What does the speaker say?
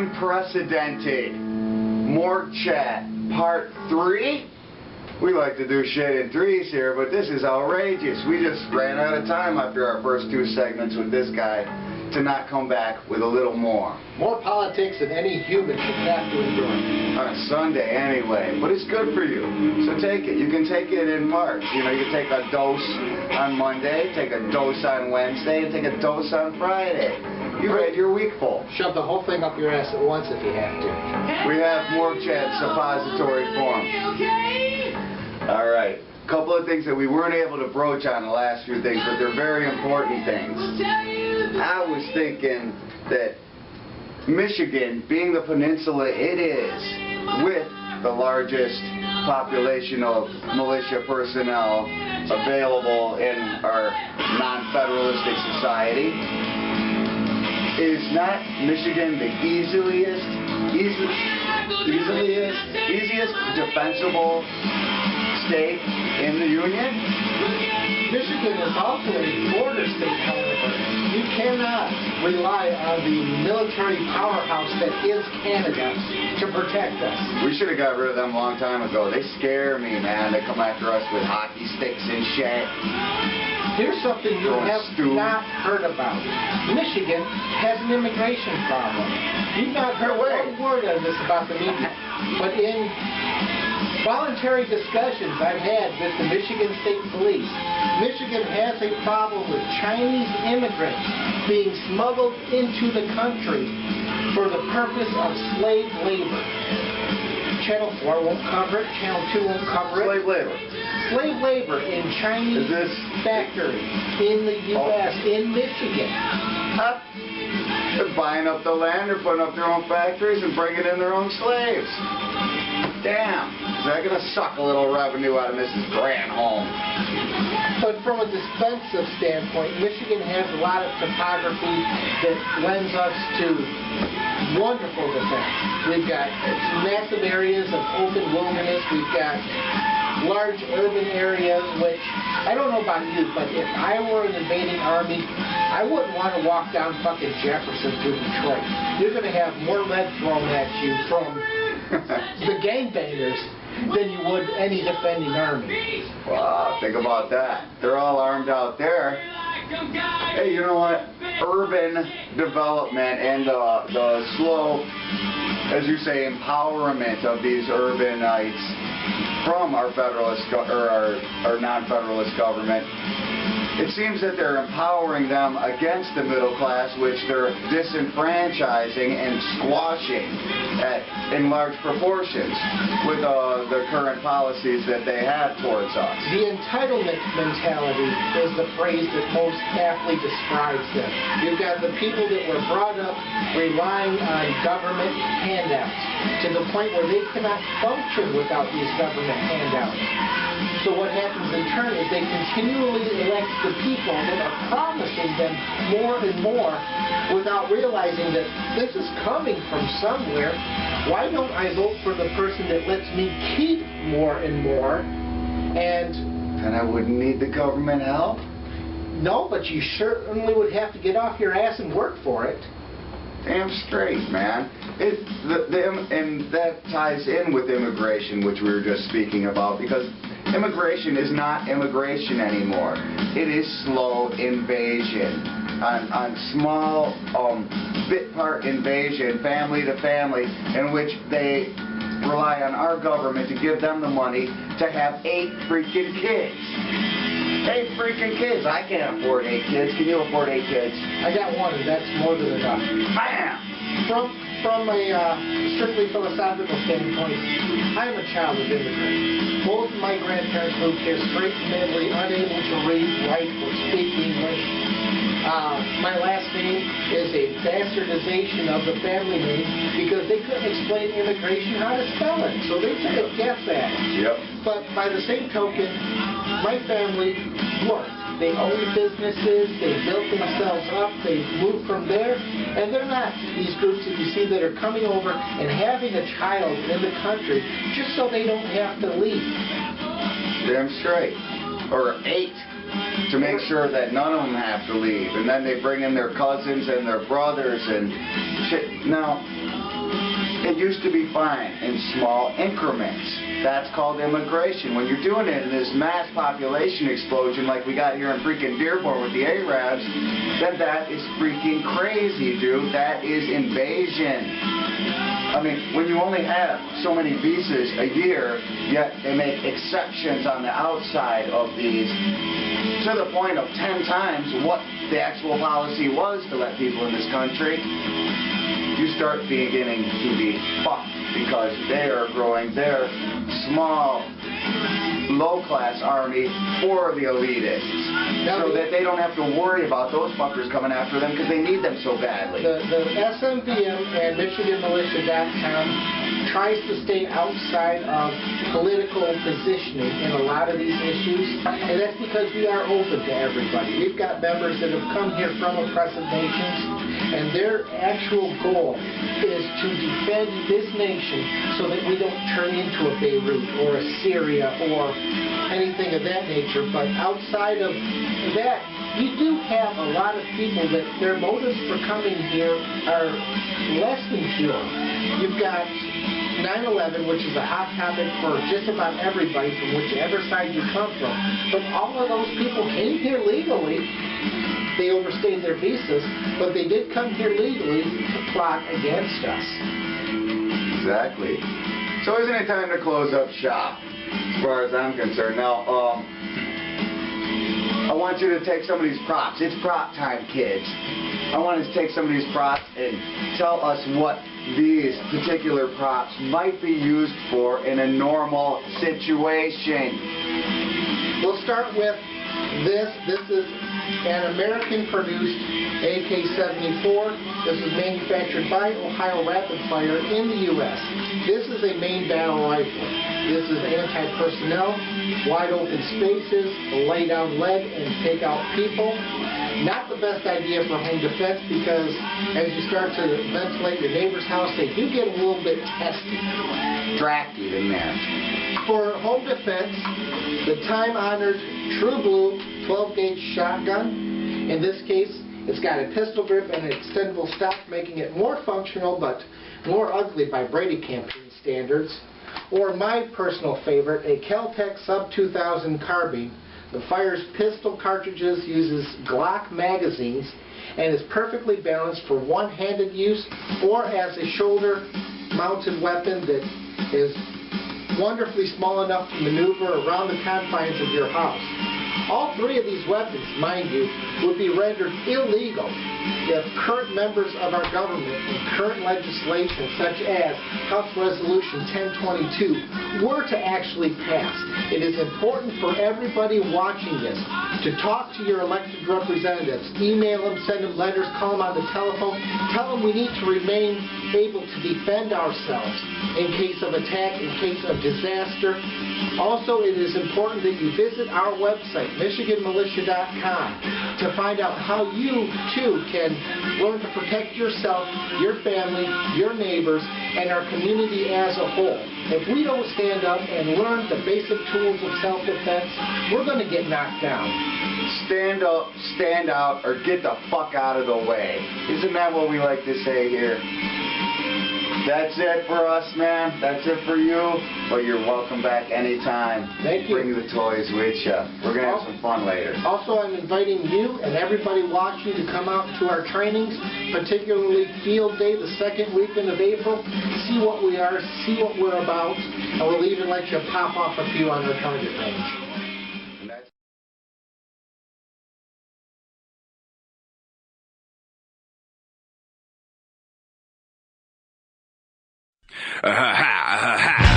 unprecedented Morgue Chat Part 3. We like to do shit in threes here, but this is outrageous. We just ran out of time after our first two segments with this guy to not come back with a little more. More politics than any human should have to endure. On a Sunday anyway, but it's good for you. So take it. You can take it in parts. You know, you can take a dose on Monday, take a dose on Wednesday, and take a dose on Friday. You read your week full. Shove the whole thing up your ass at once if you have to. We have Morgue Chat suppository form. All right. A couple of things that we weren't able to broach on the last few things, but they're very important things. I was thinking that Michigan, being the peninsula it is, with the largest population of militia personnel available in our non-federalistic society, is not Michigan the easiest defensible state in the Union? Michigan is also a border state, however. You cannot rely on the military powerhouse that is Canada to protect us. We should have got rid of them a long time ago. They scare me, man. They come after us with hockey sticks and shit. Here's something you have not heard about. Michigan has an immigration problem. You've not heard one word of this about the media. But in voluntary discussions I've had with the Michigan State Police, Michigan has a problem with Chinese immigrants being smuggled into the country for the purpose of slave labor. Channel 4 won't cover it, Channel 2 won't cover it. Slave labor. Slave labor in Chinese factories in the U.S., in Michigan. They're buying up the land, they're putting up their own factories and bringing in their own slaves. Damn. Is that going to suck a little revenue out of Mrs. Granholm? But from a defensive standpoint, Michigan has a lot of topography that lends us to wonderful defense. We've got massive areas of open wilderness. We've got large urban areas, which, I don't know about you, but if I were an invading army, I wouldn't want to walk down fucking Jefferson through Detroit. You're going to have more lead thrown at you from the gangbangers than you would any defending army. Wow, think about that. They're all armed out there. Hey, you know what? Urban development and the slow, as you say, empowerment of these urbanites from our federalist or our non-federalist government. It seems that they're empowering them against the middle class, which they're disenfranchising and squashing in large proportions with the current policies that they have towards us. The entitlement mentality is the phrase that most aptly describes them. You've got the people that were brought up relying on government handouts to the point where they cannot function without these government handouts. So what happens in turn is they continually elect the people that are promising them more and more without realizing that this is coming from somewhere. Why don't I vote for the person that lets me keep more and more? And I wouldn't need the government help? No, but you certainly would have to get off your ass and work for it. Damn straight, man. And that ties in with immigration, which we were just speaking about, because immigration is not immigration anymore. It is slow invasion. On small bit part invasion, family to family, in which they rely on our government to give them the money to have 8 freaking kids. 8 freaking kids. I can't afford 8 kids. Can you afford 8 kids? I got one, and that's more than enough. Bam! From a strictly philosophical standpoint, I'm a child of immigrants. Both of my grandparents moved here straight from Italy, unable to read, write, or speak English. My last name is a bastardization of the family name because they couldn't explain immigration how to spell it, so they took a guess at it. Yep. But by the same token, my family worked. They owned businesses, they built themselves up, they moved from there, and they're not these groups that you see that are coming over and having a child in the country just so they don't have to leave. Damn straight. Or 8 to make sure that none of them have to leave, and then they bring in their cousins and their brothers and shit. Now, It used to be fine in small increments. That's called immigration. When you're doing it in this mass population explosion like we got here in freaking Dearborn with the Arabs, then that is freaking crazy, dude. That is invasion. I mean, when you only have so many visas a year, yet they make exceptions on the outside of these to the point of 10 times what the actual policy was to let people in this country, you start beginning to be fucked because they are growing their small, low-class army for the elitists so that they don't have to worry about those fuckers coming after them because they need them so badly. The SMVM and MichiganMilitia.com tries to stay outside of political positioning in a lot of these issues, and that's because we are open to everybody. We've got members that have come here from oppressive nations, and their actual goal is to defend this nation so that we don't turn into a Beirut or a Syria or anything of that nature. But outside of that, you do have a lot of people that their motives for coming here are less than pure. You've got 9/11, which is a hot topic for just about everybody from whichever side you come from. But all of those people came here legally. They overstayed their visas, but they did come here legally to plot against us. Exactly. So isn't it time to close up shop, as far as I'm concerned? Now, I want you to take some of these props. It's prop time, kids. I want us to take some of these props and tell us what these particular props might be used for in a normal situation. We'll start with this. This is an American-produced AK-74. This is manufactured by Ohio Rapid Fire in the U.S. This is a main battle rifle. This is anti-personnel, wide open spaces, lay down lead and take out people. Not the best idea for home defense because as you start to ventilate your neighbor's house, they do get a little bit testy. Drafty in there. For home defense, the time-honored True Blue 12-gauge shotgun. In this case, it's got a pistol grip and an extendable stock, making it more functional but more ugly by Brady campaign standards. Or my personal favorite, a Kel-Tec Sub 2000 carbine that fires pistol cartridges, uses Glock magazines, and is perfectly balanced for one-handed use or as a shoulder-mounted weapon that is wonderfully small enough to maneuver around the confines of your house. All three of these weapons, mind you, would be rendered illegal if current members of our government and current legislation, such as House Resolution 1022, were to actually pass. It is important for everybody watching this to talk to your elected representatives, email them, send them letters, call them on the telephone, tell them we need to remain able to defend ourselves in case of attack, in case of disaster. Also, it is important that you visit our website, MichiganMilitia.com, to find out how you, too, can learn to protect yourself, your family, your neighbors, and our community as a whole. If we don't stand up and learn the basic tools of self-defense, we're going to get knocked down. Stand up, stand out, or get the fuck out of the way. Isn't that what we like to say here? That's it for us, man. That's it for you. But you're welcome back anytime. Thank you. Bring the toys with you. We're going to have some fun later. Also, I'm inviting you and everybody watching to come out to our trainings, particularly Field Day, the second weekend of April. See what we are, see what we're about, and we'll even let you pop off a few on our target range. Ha ha ha ha.